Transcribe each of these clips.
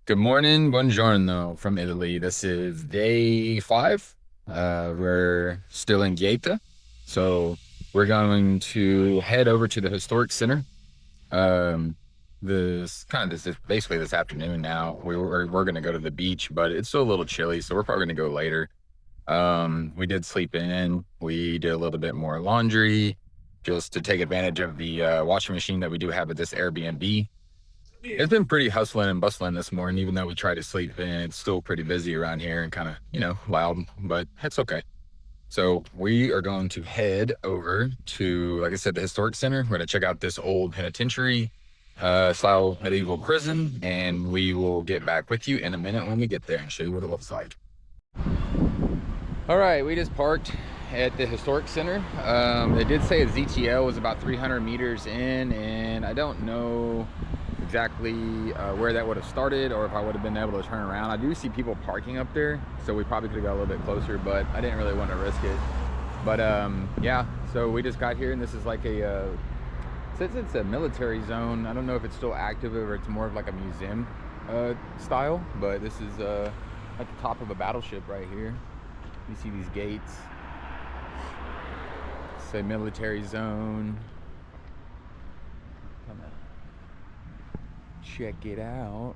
Good morning, buongiorno from Italy. This is day 5. We're still in Gaeta, so we're going to head over to the historic center. Um, this is basically this afternoon now. We're going to go to the beach, but it's still a little chilly, so we're probably going to go later. We did sleep in. We did a little bit more laundry just to take advantage of the washing machine that we do have at this Airbnb. It's been pretty hustling and bustling this morning, even though we try to sleep in. It's still pretty busy around here and kind of, loud, but it's okay. So we are going to head over to, like I said, the historic center. We're going to check out this old penitentiary style medieval prison, and we will get back with you in a minute when we get there and show you what it looks like. All right, we just parked at the historic center. They did say a ZTL was about 300 meters in, and I don't know exactly where that would have started or if I would have been able to turn around. I do see people parking up there, so we probably could have got a little bit closer, but I didn't really want to risk it. But yeah, so we just got here, and this is like since it's a military zone, I don't know if it's still active or it's more of like a museum style, but this is at the top of a battleship right here. You see these gates. It's a military zone. Come on. Check it out.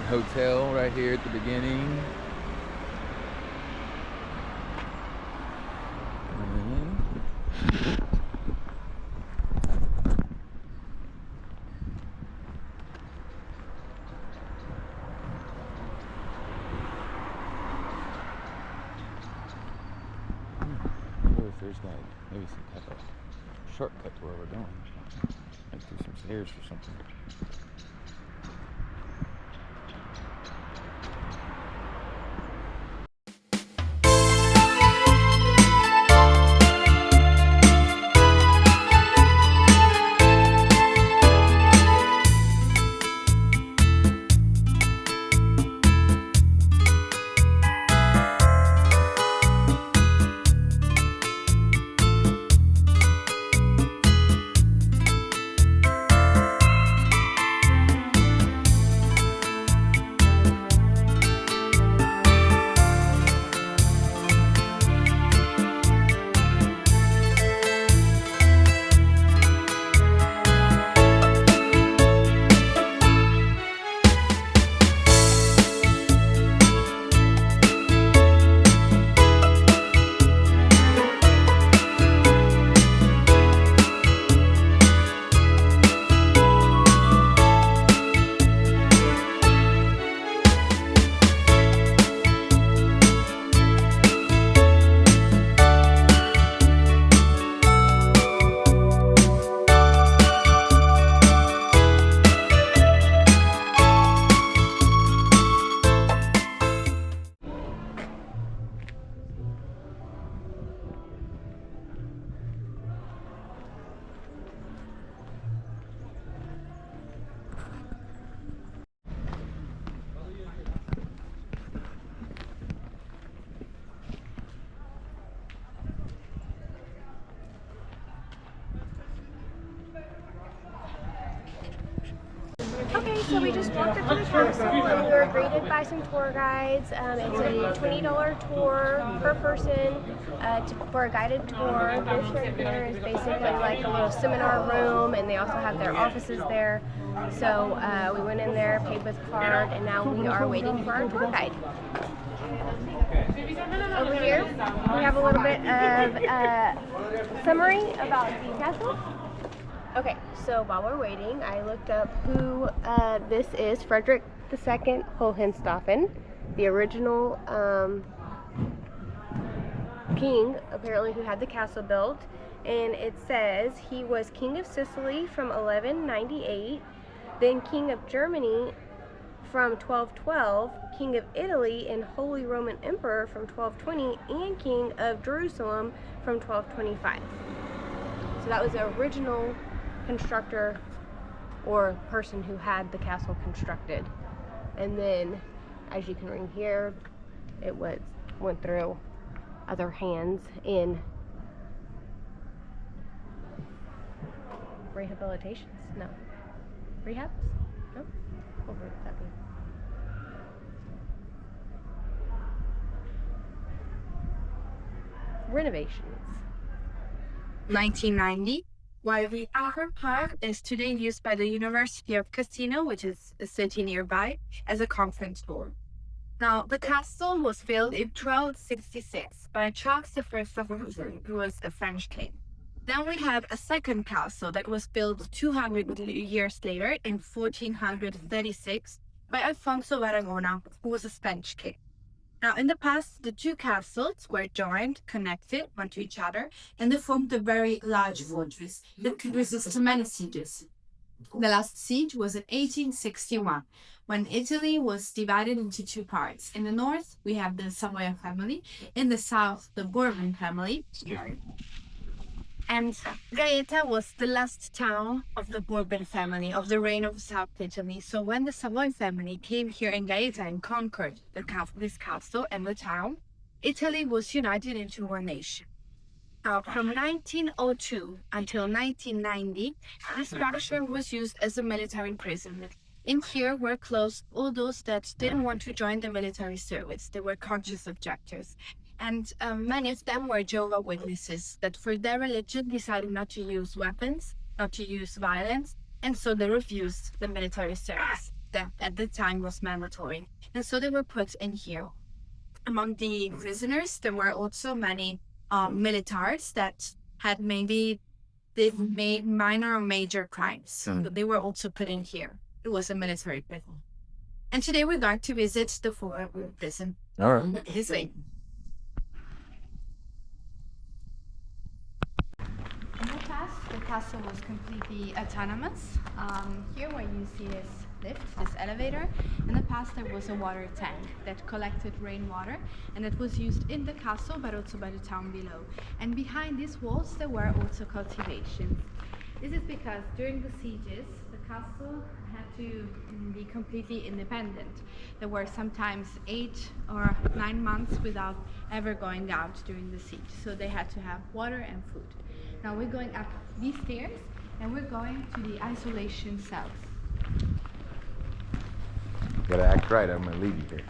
Hotel right here at the beginning. There's like maybe some type of shortcut to where we're going. Like through some stairs or something. Okay, so we just walked up to the castle and we were greeted by some tour guides. It's a $20 tour per person for a guided tour. This right here is basically like a little seminar room, and they also have their offices there. So we went in there, paid with card, and now we are waiting for our tour guide. Over here, we have a little bit of summary about the castle. Okay, so while we're waiting, I looked up who this is. Frederick II Hohenstaufen, the original king, apparently, who had the castle built. And it says he was king of Sicily from 1198, then king of Germany from 1212, king of Italy and Holy Roman Emperor from 1220, and king of Jerusalem from 1225. So that was the original constructor or person who had the castle constructed. And then as you can read here, it went through other hands in rehabilitations. No. Rehabs? No? What word does that mean? Renovations. 1990, while the upper part is today used by the University of Castello, which is a city nearby, as a conference hall. Now, the castle was built in 1266 by Charles I of Britain, who was a French king. Then we have a second castle that was built 200 years later in 1436 by Alfonso Barahona, who was a Spanish king. Now, in the past, the two castles were joined, connected one to each other, and they formed a very large fortress that could resist many sieges. The last siege was in 1861, when Italy was divided into two parts. In the north, we have the Savoy family. In the south, the Bourbon family. And Gaeta was the last town of the Bourbon family of the reign of South Italy. So when the Savoy family came here in Gaeta and conquered this castle and the town, Italy was united into one nation. Now, from 1902 until 1990, this structure was used as a military prison. In here were closed all those that didn't want to join the military service. They were conscious objectors. And many of them were Jehovah's Witnesses that for their religion decided not to use weapons, not to use violence, and so they refused the military service that at the time was mandatory. And so they were put in here. Among the prisoners, there were also many militaries that had they've made minor or major crimes. So they were also put in here. It was a military prison. And today we're going to visit the former prison. All right. This way. In the past, the castle was completely autonomous. Here what you see is this elevator. In the past there was a water tank that collected rainwater and that was used in the castle but also by the town below. And behind these walls there were also cultivations. This is because during the sieges the castle had to be completely independent. There were sometimes 8 or 9 months without ever going out during the siege, so they had to have water and food. Now we're going up these stairs and we're going to the isolation cells. Gotta act right, I'm gonna leave you here.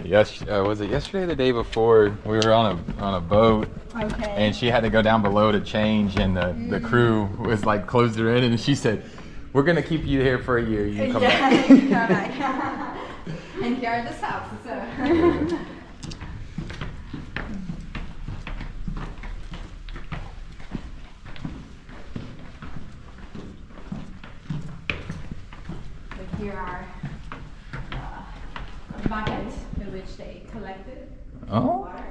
Yes, was it yesterday or the day before? We were on a boat, Okay. and she had to go down below to change, and the crew was like closed her in, and she said, "We're gonna keep you here for a year. You can come back." You come back. And here are the cells. So. Here are buckets in which they collected water.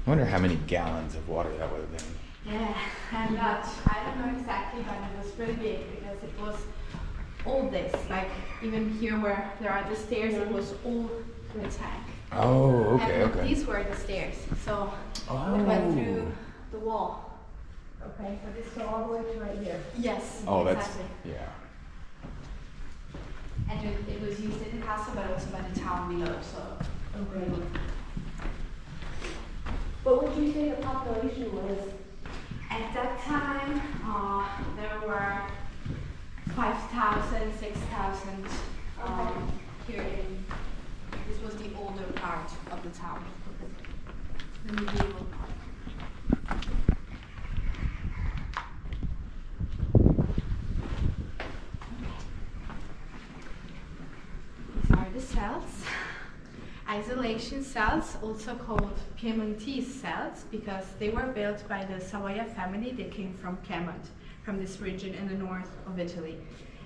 I wonder how many gallons of water that would have been. Yeah, I don't know exactly, but it was really big because it was all this. Like even here where there are the stairs, it was all the tank. Oh, okay, And okay. these were the stairs, so it went through the wall. Okay, so this goes all the way to right here. Yes, Oh, exactly. that's, yeah. And it was used in the castle, but also by the town below. So. Okay. What would you say the population was? At that time, there were 5,000, 6,000 here in. This was the older part of the town, the medieval part. These are the cells. Isolation cells, also called Piedmontese cells, because they were built by the Savoy family. They came from Piedmont, from this region in the north of Italy.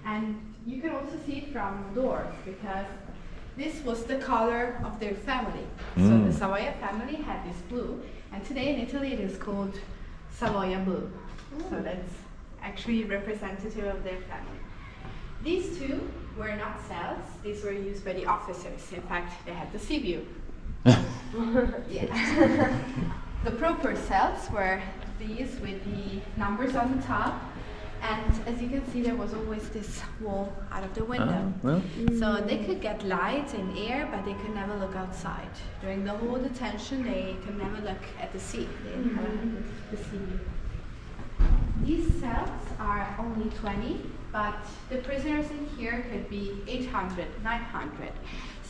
And you can also see it from the doors, because this was the color of their family. So the Savoy family had this blue, and today in Italy it is called Savoia blue. So that's actually representative of their family. These two were not cells, these were used by the officers. In fact, they had the sea view. Yeah. The proper cells were these with the numbers on the top. And as you can see, there was always this wall out of the window. Well, So they could get light and air, but they could never look outside. During the whole detention, they could never look at the sea. They didn't have the sea. These cells are only 20, but the prisoners in here could be 800, 900.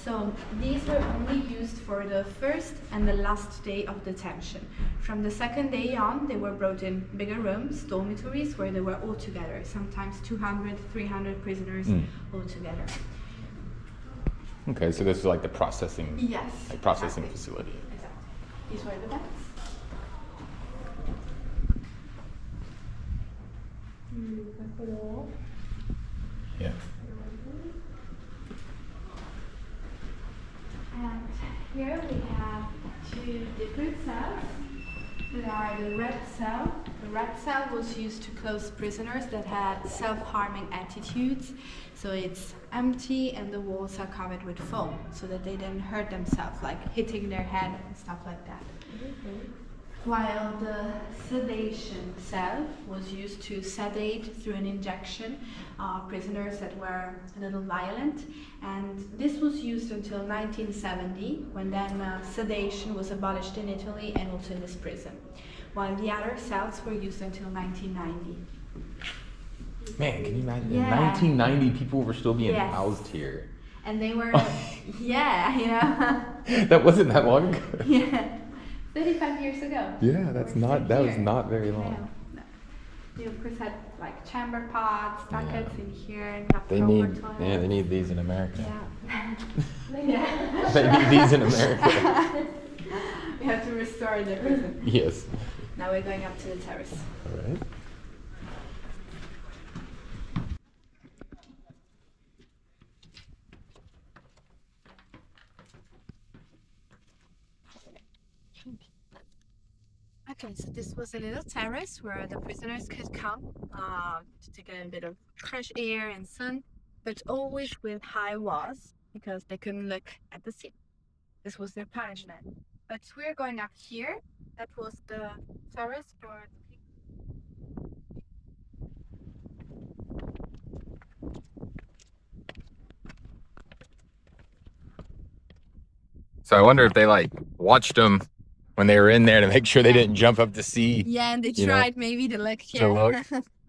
So these were only used for the first and the last day of detention. From the second day on, they were brought in bigger rooms, dormitories, where they were all together, sometimes 200, 300 prisoners all together. okay, so this is like the processing, Yes. like processing exactly. facility. Exactly. These were the beds. Yeah. And here we have two different cells that are the red cell. The red cell was used to close prisoners that had self-harming attitudes. So it's empty and the walls are covered with foam so that they didn't hurt themselves, like hitting their head and stuff like that. While the sedation cell was used to sedate through an injection prisoners that were a little violent, and this was used until 1970, when then sedation was abolished in Italy and also in this prison, while the other cells were used until 1990. Man, can you imagine? Yeah. In 1990, people were still being Yes. housed here. And they were, yeah, That wasn't that long ago. yeah, 35 years ago. Yeah, that's We're not. still That was here. not very I long. know. No. They of course had like chamber pots, buckets in here, and They proper need. toilets. Yeah, they need these in America. Yeah. Yeah. They need these in America. We have to restore the prison. Yes. Now we're going up to the terrace. All right. Okay, so this was a little terrace where the prisoners could come to get a bit of fresh air and sun, but always with high walls because they couldn't look at the sea. This was their punishment. But we're going up here. That was the terrace for the people. So I wonder if they like watched them when they were in there to make sure they didn't jump up to see. Yeah, and they You know, tried maybe to look. to look.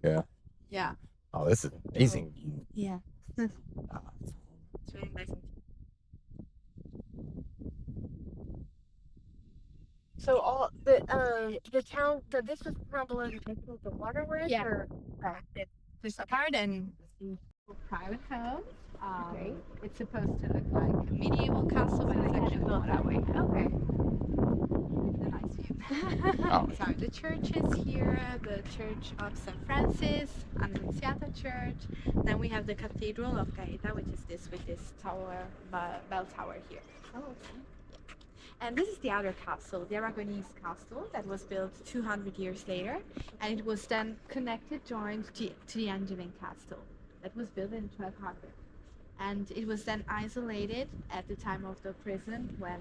Yeah. Yeah. Oh, this is amazing. Yeah. It's really nice. So all the town, this was probably the waterworks. Yeah. Or, There's a garden. Private home. Okay. It's supposed to look like a medieval castle, but it's actually not that way. okay. It's a nice view. Oh. So the church is here, the Church of St. Francis, Annunziata Church. Then we have the Cathedral of Gaeta, which is this with this tower, bell tower here. Oh, okay. And this is the outer castle, the Aragonese castle, that was built 200 years later, and it was then connected, joined to the Angevin castle that was built in 1200. And it was then isolated at the time of the prison, when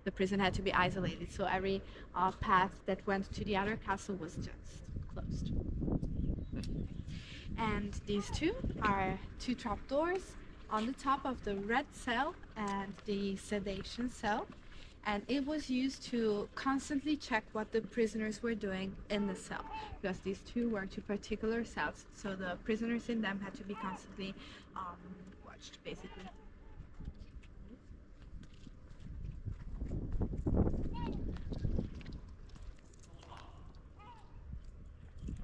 the prison had to be isolated. So every path that went to the other castle was just closed. And these two are two trapdoors on the top of the red cell and the sedation cell. And it was used to constantly check what the prisoners were doing in the cell, because these two were two particular cells, so the prisoners in them had to be constantly watched, basically.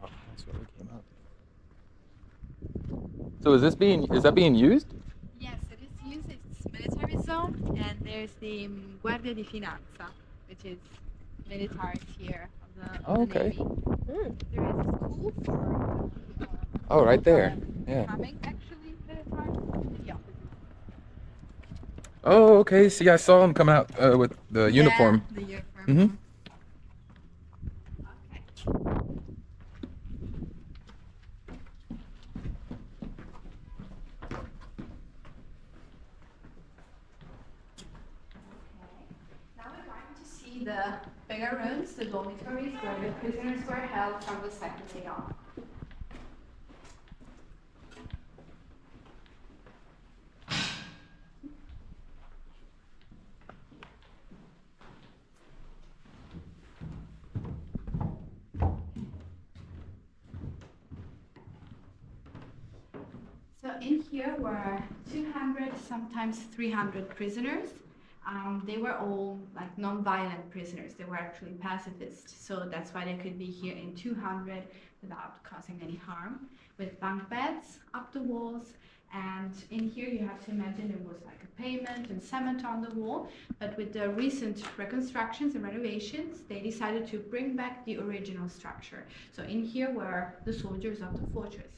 Oh, that's where we came up. So is that being used? Yes, it is used. It's military zone, and there's the Guardia di Finanza, which is military here of the, Oh, of the okay. Navy. There is a school for Oh, right there. Yeah. becoming actually military. The opposite. Oh, okay. See, I saw him coming out with the uniform. Yeah, the uniform. Mhm. Okay. Now we're going to see the bigger rooms, the dormitories, where the prisoners were held from the second day on. So in here were 200, sometimes 300 prisoners. They were all like non-violent prisoners. They were actually pacifists. So that's why they could be here in 200 without causing any harm, with bunk beds up the walls. And in here you have to imagine there was like a pavement and cement on the wall. But with the recent reconstructions and renovations, they decided to bring back the original structure. So in here were the soldiers of the fortress.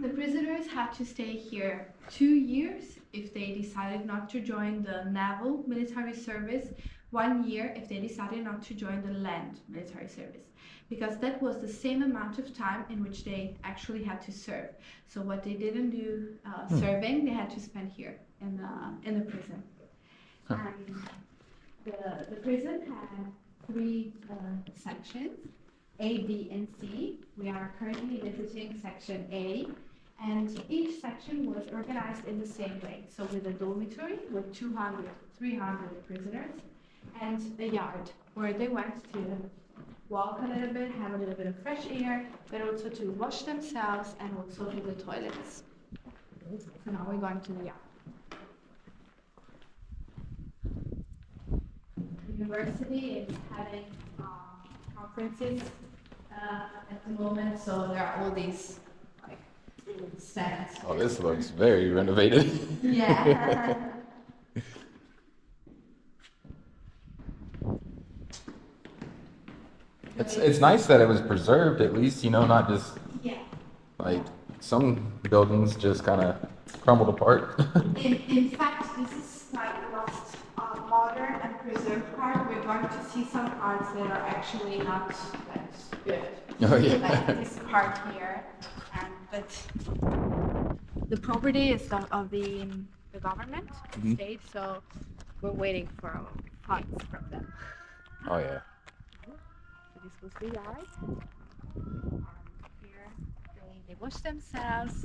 The prisoners had to stay here 2 years if they decided not to join the naval military service, 1 year if they decided not to join the land military service, because that was the same amount of time in which they actually had to serve. So what they didn't do serving, they had to spend here in the prison. And the prison had three sections. A, B, and C. We are currently visiting section A, and each section was organized in the same way. So with a dormitory with 200, 300 prisoners, and a yard where they went to walk a little bit, have a little bit of fresh air, but also to wash themselves and also to the toilets. So now we're going to the yard. The university is having conferences at the moment, so there are all these like stands. Oh, this looks very renovated. Yeah. It's nice that it was preserved at least, not just Yeah. like some buildings just kind of crumbled apart. In fact, this is like the most modern and preserved part. We're going to see some parts that are actually not that good. Oh, yeah. Like this part here, but the property is of the government, Mhm. state, so we're waiting for funds from them. Oh yeah. So this was the yard. Here they wash themselves,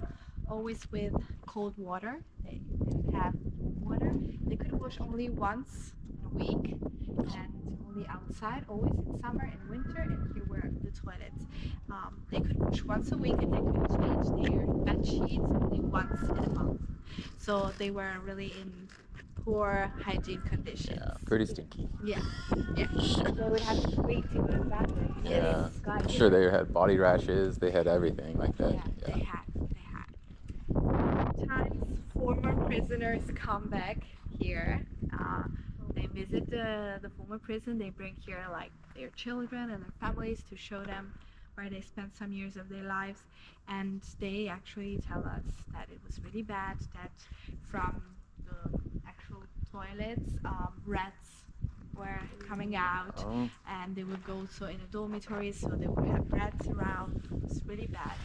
always with cold water. They didn't have water. They could wash only once in a week, and only outside, always in summer and winter. And here were the toilets. They could wash once a week, and they could change their bed sheets only once in a month. So they were really in poor hygiene conditions. Yeah, pretty stinky. Yeah, yeah. They would have to wait to go to the bathroom. Yeah, Yes, guys. I'm sure they had body rashes. They had everything like that. Yeah, they had. Sometimes former prisoners come back here. They visit the former prison. They bring here like their children and their families to show them where they spent some years of their lives. And they actually tell us that it was really bad, that from the actual toilets, rats were coming out, Oh. and they would go also in the dormitories, so they would have rats around. It was really bad.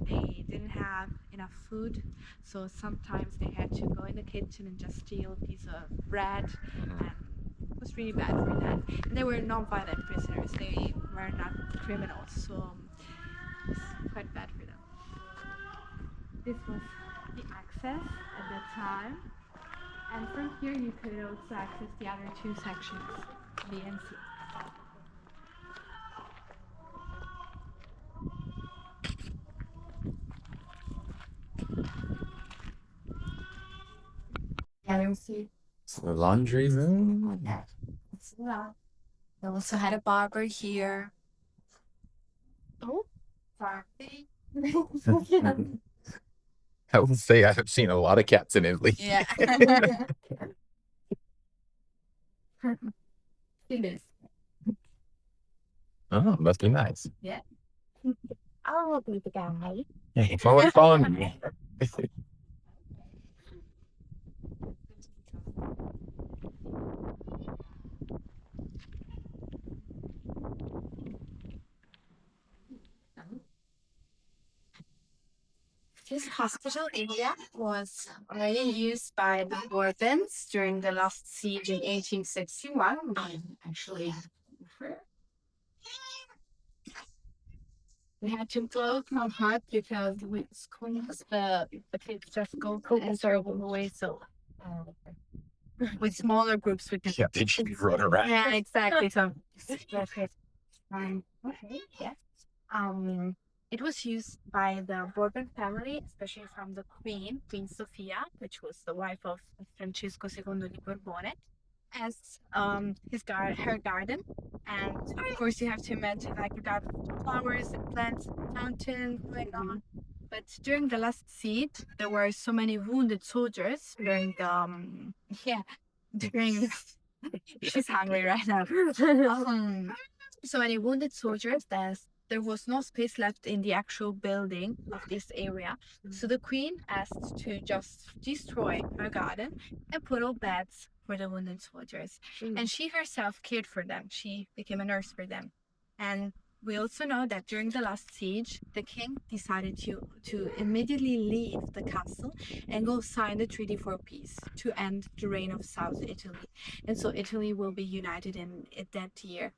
They didn't have enough food, so sometimes they had to go in the kitchen and just steal a piece of bread, and it was really bad for that. And they were non-violent prisoners, they were not criminals, so it was quite bad for them. This was the access at that time. And from here you could also access the other two sections, B and C. Yeah, see. It's the laundry room. Yeah. They also had a barber here. Oh, sorry. I would say I have seen a lot of cats in Italy. Yeah. See this. Oh, must be nice. Yeah. Oh, be the guy. Hey, following me. This hospital area was already used by the Bourbons during the last siege in 1861. Actually, we had to close our heart because with schools, the kids just go and start away. So with smaller groups, we can. Yeah, they should be run around. Yeah, exactly. So that's it. Okay, yes. It was used by the Bourbon family, especially from the Queen Sofia, which was the wife of Francesco II di Borbone, as her garden. And of course, you have to imagine like a garden with flowers and plants, and fountain going on. But during the last siege, there were so many wounded soldiers during the yeah during. She's hungry right now. So many wounded soldiers that there was no space left in the actual building of this area. So the queen asked to just destroy her garden and put all beds for the wounded soldiers. And she herself cared for them. She became a nurse for them. And we also know that during the last siege, the king decided to immediately leave the castle and go sign the treaty for peace to end the reign of South Italy. And so Italy will be united in that year.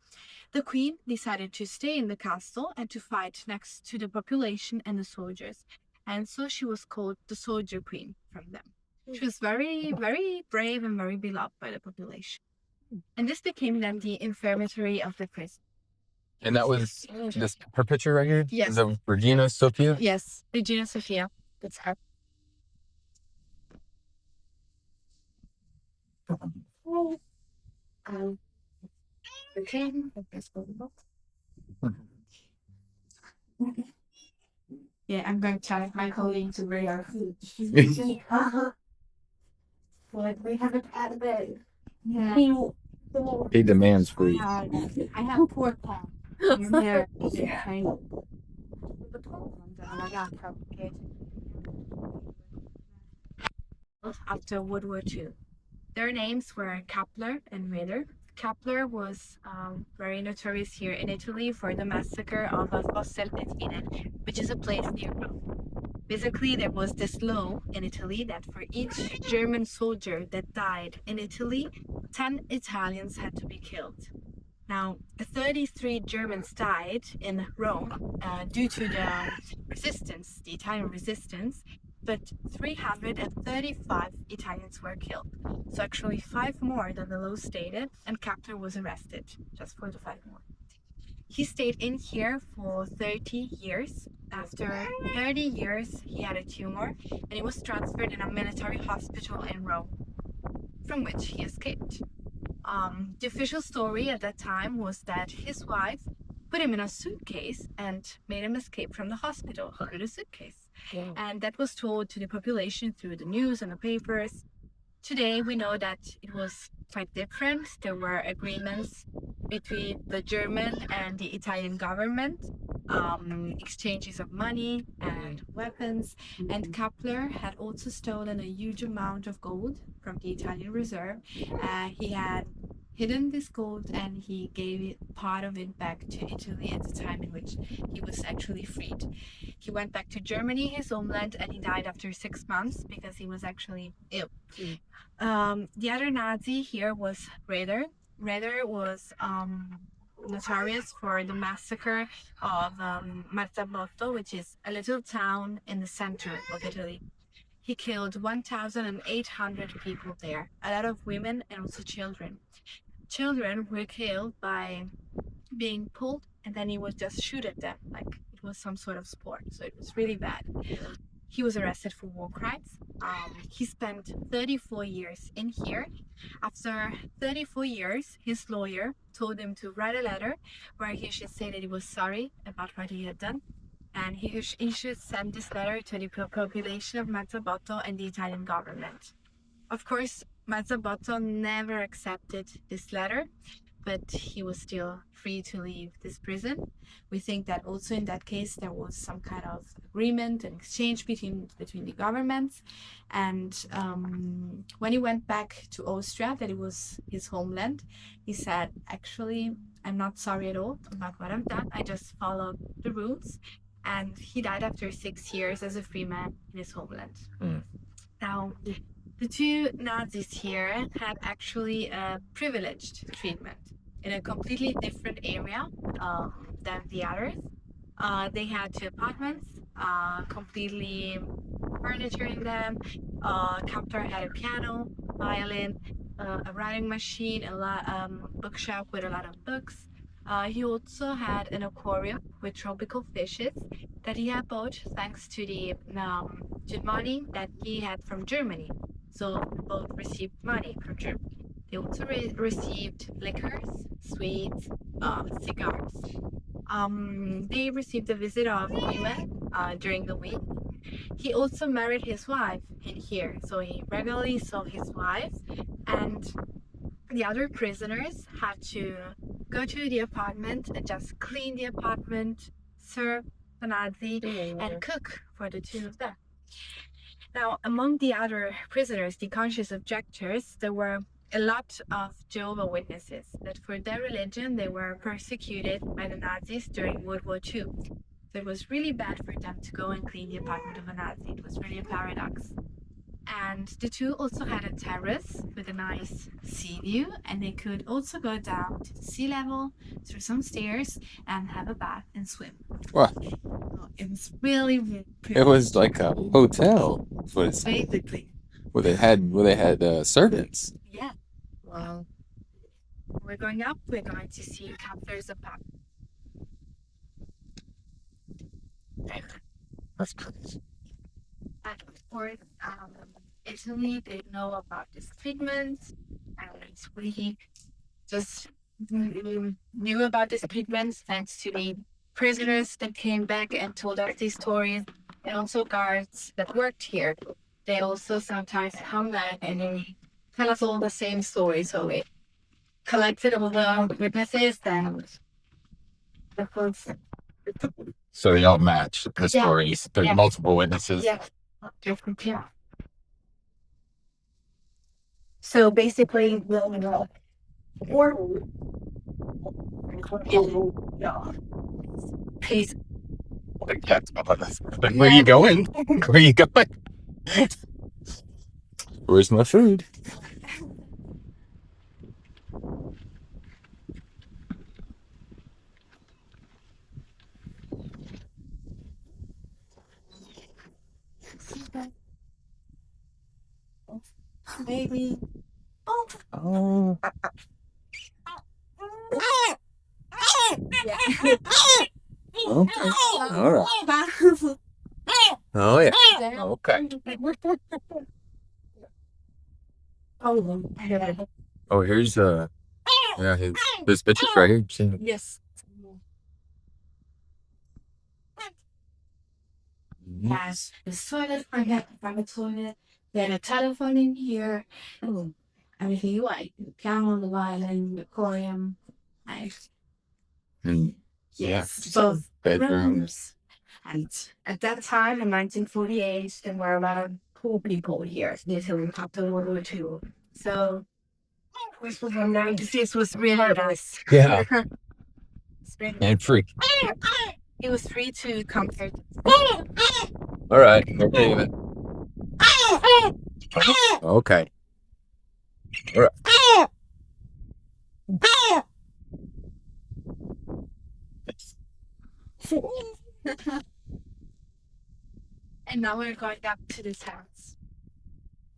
The queen decided to stay in the castle and to fight next to the population and the soldiers. And so she was called the soldier queen from them. She was very, very brave and very beloved by the population. And this became then the infirmary of the prison. And that was this her picture right here? Yes. Is that Regina Sophia? Yes, Regina Sophia. That's her. Okay. Yeah, I'm going to tell my colleague to bring our food. But we haven't had a bed. Yeah. He demands food. I have pork pie. There. Yeah. After World War II. Their names were Kepler and Ritter. Kepler was very notorious here in Italy for the massacre of Fosselpetrine, which is a place near Rome. Basically, there was this law in Italy that for each German soldier that died in Italy, 10 Italians had to be killed. Now, 33 Germans died in Rome due to the resistance, the Italian resistance, but 335 Italians were killed. So actually 5 more than the law stated, and Kepler was arrested just for the 5 more. He stayed in here for 30 years. After 30 years, he had a tumor, and he was transferred in a military hospital in Rome, from which he escaped. The official story at that time was that his wife put him in a suitcase and made him escape from the hospital through the suitcase. Yeah. And that was told to the population through the news and the papers. Today, we know that it was quite different. There were agreements between the German and the Italian government, exchanges of money and weapons. And Kepler had also stolen a huge amount of gold from the Italian reserve. He had hidden this gold and he gave part of it back to Italy at the time in which he was actually freed. He went back to Germany, his homeland, and he died after 6 months because he was actually ill. The other Nazi here was Raeder. Raeder was notorious for the massacre of Marzabotto, which is a little town in the center of Italy. He killed 1,800 people there, a lot of women and also children. Children were killed by being pulled and then he would just shoot at them like it was some sort of sport. So it was really bad. He was arrested for war crimes. He spent 34 years in here. After 34 years, his lawyer told him to write a letter where he should say that he was sorry about what he had done. And he should send this letter to the population of Marzabotto and the Italian government. Of course, Marzabotto never accepted this letter, but he was still free to leave this prison. We think that also in that case there was some kind of agreement and exchange between the governments. And when he went back to Austria, that it was his homeland, he said, actually, I'm not sorry at all about what I've done. I just followed the rules. and he died after 6 years as a free man in his homeland. Now, the two Nazis here had actually a privileged treatment in a completely different area than the others. They had two apartments, completely furniture in them. Captor had a piano, violin, a writing machine, bookshelf with a lot of books. He also had an aquarium with tropical fishes that he had bought thanks to the money that he had from Germany. So both received money from Germany. They also received liquors, sweets, cigars. They received a visit of women during the week. He also married his wife in here, so he regularly saw his wife, and the other prisoners had to go to the apartment and just clean the apartment, serve the Nazi, and cook for the two of them. Now, among the other prisoners, the conscious objectors, there were a lot of Jehovah's Witnesses that for their religion they were persecuted by the Nazis during World War II. So it was really bad for them to go and clean the apartment of a Nazi. It was really a paradox. And the two also had a terrace with a nice sea view, and they could also go down to sea level through some stairs and have a bath and swim. Wow. It was really, really It was like a hotel. That's what it's basically. where they had servants. Yeah. Well, we're going up. We're going to see Captor's apartment. That's crazy. And of course, Italy, they know about this treatment, and we just knew about this treatment thanks to the prisoners that came back and told us these stories, and also guards that worked here. They also sometimes come back and they tell us all the same stories. So we collected all the witnesses and the first. So they all match the stories. There's multiple witnesses. Yeah. Yeah. So basically, please. Like, where are you going? Where are you going? Where's my food? Maybe. Oh. Yeah. Okay. All right. Oh yeah. Okay. Oh, here's his pictures right here. See? Yes. Yes. The toilet, I got a private toilet. Then a telephone in here. Oh, everything you like. The piano, the violin, the aquarium. Nice. And Yes, both bedrooms. And at that time, in 1948, there were a lot of poor people here in Italy after World War II. So this was really nice. Yeah. And free. It was free to comfort. All right. Okay. Okay. All right. And now we're going up to this house.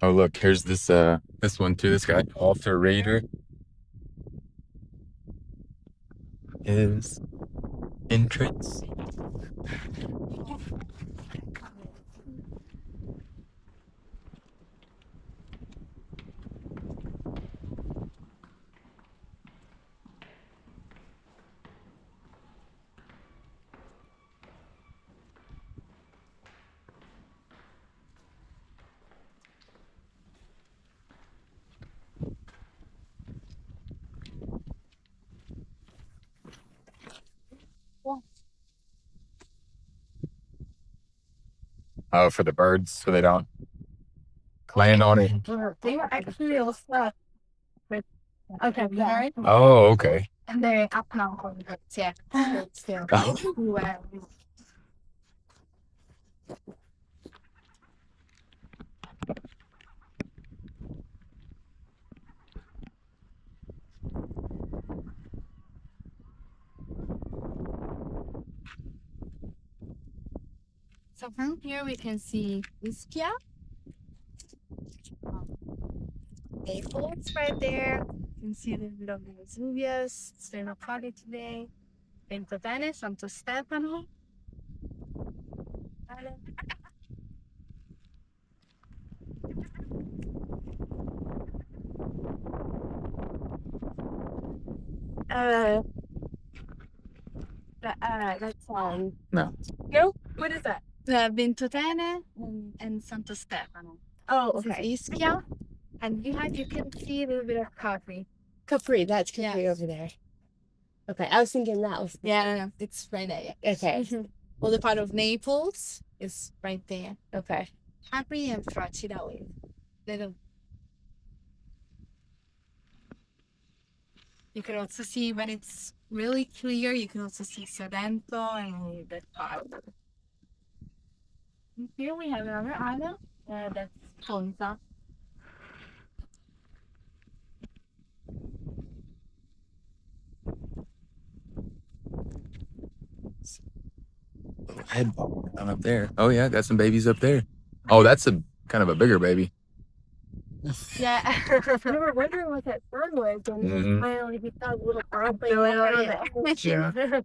Oh look, here's this one too. This guy, Alter Raider, his entrance. Oh, for the birds, so they don't land on it. They were actually all stuck. Okay, sorry. Oh, okay. And they're up now on the birds, yeah. Still. Oh. Wow. So from here we can see Ischia, Naples right there. You can see the bit of the Vesuvius. It's been a party today. Ventotene, Santo Stefano. Uh, that's No. No? What is that? Ventotene and Santo Stefano. Oh, This okay. is Ischia. And you can see a little bit of Capri. Capri, that's Capri Yeah. over there. Okay, I was thinking that was. Yeah, no, it's right there. Okay. Well, the part of Naples is right there. Okay. Capri and Fracci that way. Little. You can also see when it's really clear, you can also see Sorrento and that part. And here we have another island, that's Ponza. Little head bob down up there. Oh yeah, got some babies up there. Oh, that's a kind of a bigger baby. Yeah. We were wondering what that bird was, and Mhm. finally we saw a little bird going on there. Yeah.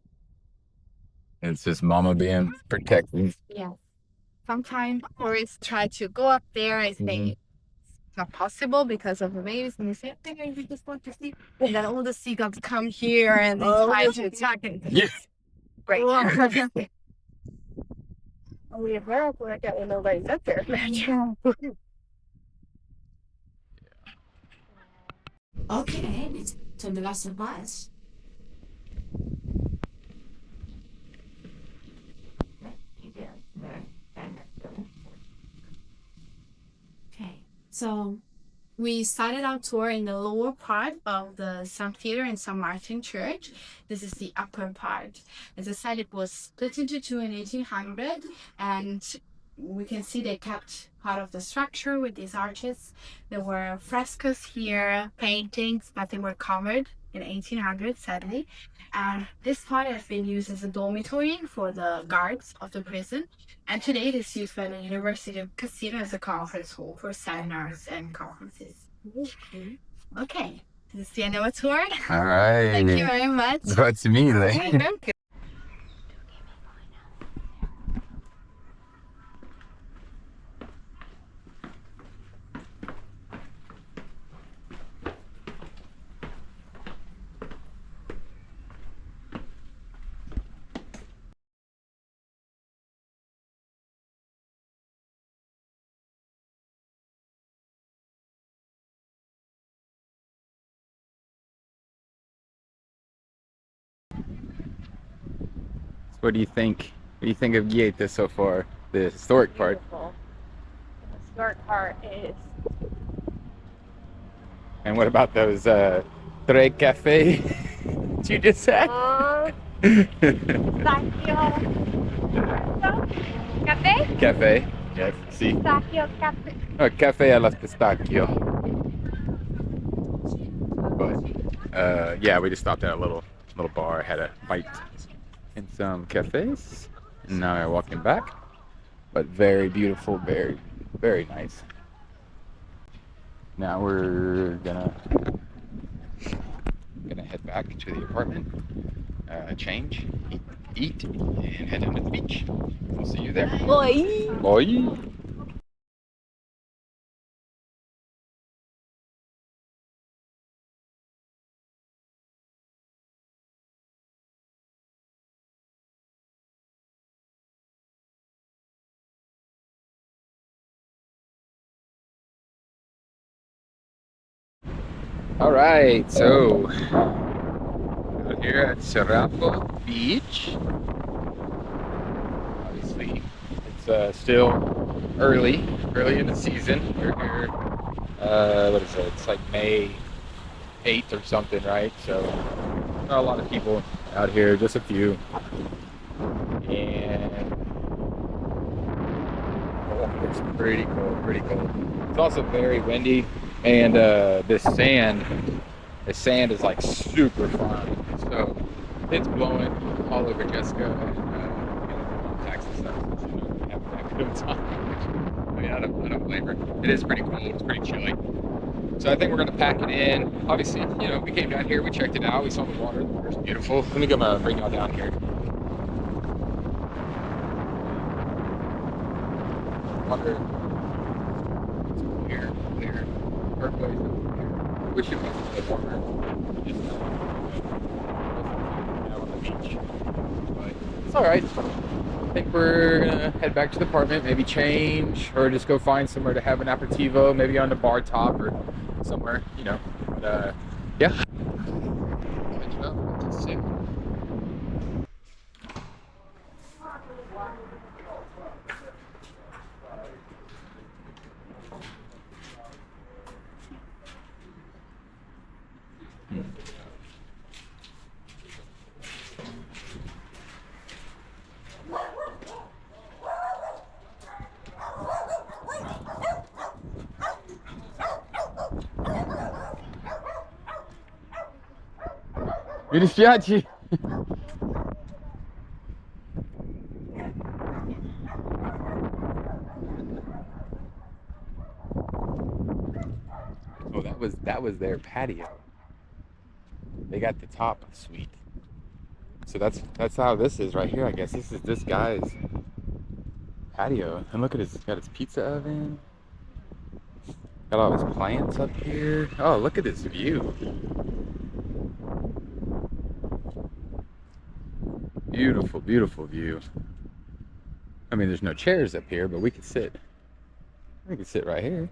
It's just mama being protective. Yeah. Sometimes tourists try to go up there and say it's not possible because of the babies, and they say, I think we just want to see. And then all the seagulls come here and they try to attack it. Yeah. Great. Only a miracle like that when nobody's up there. Okay, to the last advice. Okay, so we started our tour in the lower part of the St. Peter and St. Martin Church. This is the upper part. As I said, it was split into two in 1800, and we can see they kept part of the structure with these arches. There were frescoes here, paintings, but they were covered in 1800, sadly. And this part has been used as a dormitory for the guards of the prison. And today it is used by the University of Castello as a conference hall for seminars and conferences. Okay, this is the end of our tour. All right. Thank you very much. Glad to meet you. Thank you. What do you think? What do you think of Gaeta so far? The historic part. Beautiful. The historic part is. And what about those tre cafe that you just said? Cafe? Cafe. Yes. See. Pistachio cafe. Oh, cafe alla pistacchio. But yeah, we just stopped at a little bar, had a bite in some cafes, and now we're walking back. But very beautiful, very, very nice. Now we're gonna head back to the apartment, change, eat, and head into the beach. We'll see you there. Boy. Bye. All right, so out here at Serrafo Beach. Obviously, it's still early in the season. We're here. What is it? It's like May 8th or something, right? So not a lot of people out here, just a few. And It's pretty cold, pretty cold. It's also very windy, and the sand is like super fine. So it's blowing all over Jessica and Texas stuff. So she have a good time. I mean, I don't blame her. It is pretty cold. It's pretty chilly. So I think we're gonna pack it in. Obviously, we came down here, we checked it out, we saw the water. The water's beautiful. Let me go bring y'all down here. Water. Clear, clear. Turquoise is clear. I wish it was a bit warmer. Just on the beach. But it's alright. I think we're gonna head back to the apartment, maybe change, or just go find somewhere to have an aperitivo, maybe on the bar top or somewhere, But yeah. Catch up. That's it. Mi dispiace. Oh, that was their patio. They got the top suite. So that's how this is right here. I guess this is this guy's patio. And look at got his pizza oven. Got all his plants up here. Oh, look at this view. Beautiful, beautiful view. I mean, there's no chairs up here, but we could sit. We could sit right here.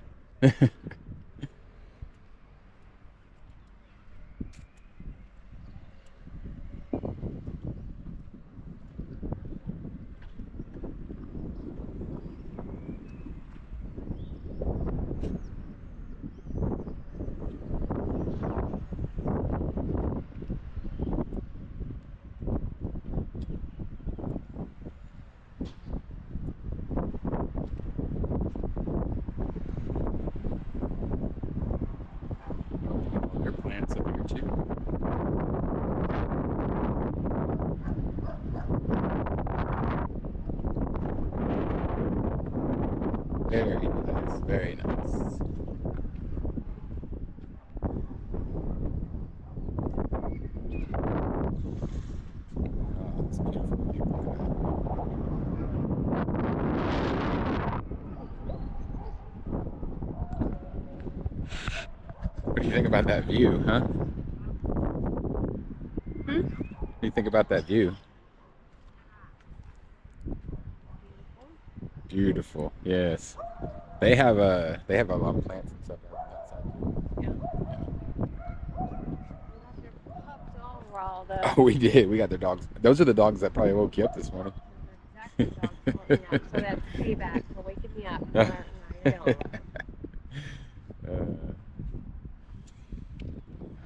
There are plants up here too. Very nice, very nice. Oh, it's beautiful. What do you think about that view, huh? What do you think about that view? Beautiful, yes. They have a lot of plants and stuff out on that side. Oh, we did. We got their dogs. Those are the dogs that probably woke you up this morning. So that's payback for waking me up.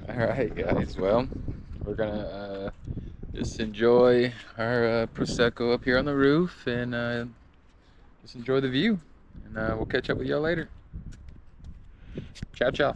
All right, guys. Well, we're gonna just enjoy our prosecco up here on the roof and just enjoy the view. And we'll catch up with y'all later. Ciao, ciao.